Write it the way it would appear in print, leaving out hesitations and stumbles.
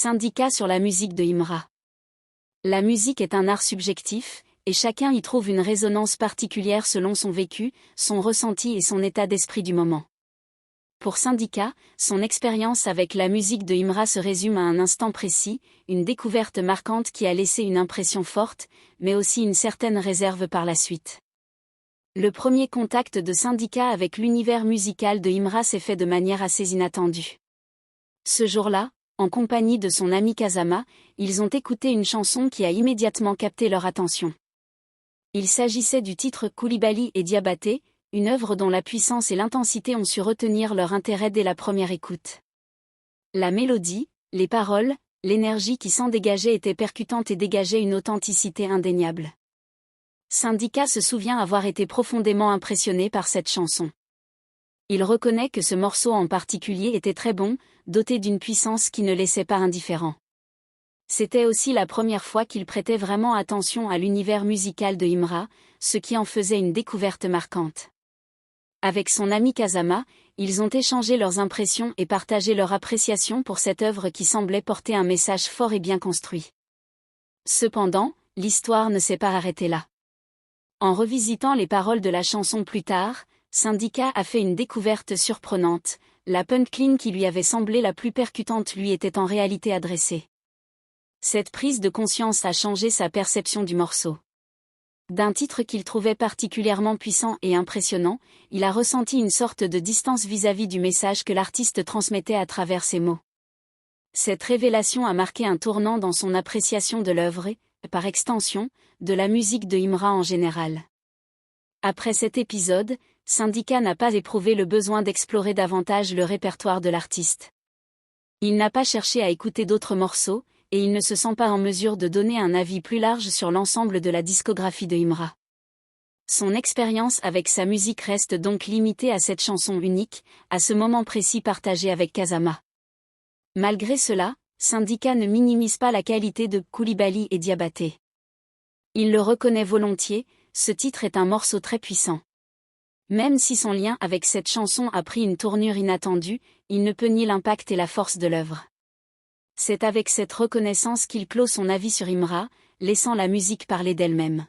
Syndicat sur la musique de Imra. La musique est un art subjectif, et chacun y trouve une résonance particulière selon son vécu, son ressenti et son état d'esprit du moment. Pour Syndicat, son expérience avec la musique de Imra se résume à un instant précis, une découverte marquante qui a laissé une impression forte, mais aussi une certaine réserve par la suite. Le premier contact de Syndicat avec l'univers musical de Imra s'est fait de manière assez inattendue. Ce jour-là, en compagnie de son ami Kazama, ils ont écouté une chanson qui a immédiatement capté leur attention. Il s'agissait du titre Coulibaly et Diabaté, une œuvre dont la puissance et l'intensité ont su retenir leur intérêt dès la première écoute. La mélodie, les paroles, l'énergie qui s'en dégageait étaient percutantes et dégageaient une authenticité indéniable. Syndicat se souvient avoir été profondément impressionné par cette chanson. Il reconnaît que ce morceau en particulier était très bon, doté d'une puissance qui ne laissait pas indifférent. C'était aussi la première fois qu'il prêtait vraiment attention à l'univers musical de Imra, ce qui en faisait une découverte marquante. Avec son ami Kazama, ils ont échangé leurs impressions et partagé leur appréciation pour cette œuvre qui semblait porter un message fort et bien construit. Cependant, l'histoire ne s'est pas arrêtée là. En revisitant les paroles de la chanson plus tard, Syndicat a fait une découverte surprenante, la punchline qui lui avait semblé la plus percutante lui était en réalité adressée. Cette prise de conscience a changé sa perception du morceau. D'un titre qu'il trouvait particulièrement puissant et impressionnant, il a ressenti une sorte de distance vis-à-vis du message que l'artiste transmettait à travers ses mots. Cette révélation a marqué un tournant dans son appréciation de l'œuvre et, par extension, de la musique de Imra en général. Après cet épisode, Syndicat n'a pas éprouvé le besoin d'explorer davantage le répertoire de l'artiste. Il n'a pas cherché à écouter d'autres morceaux, et il ne se sent pas en mesure de donner un avis plus large sur l'ensemble de la discographie de Imra. Son expérience avec sa musique reste donc limitée à cette chanson unique, à ce moment précis partagé avec Kazama. Malgré cela, Syndicat ne minimise pas la qualité de Coulibaly et Diabaté. Il le reconnaît volontiers, ce titre est un morceau très puissant. Même si son lien avec cette chanson a pris une tournure inattendue, il ne peut nier l'impact et la force de l'œuvre. C'est avec cette reconnaissance qu'il clôt son avis sur Imra, laissant la musique parler d'elle-même.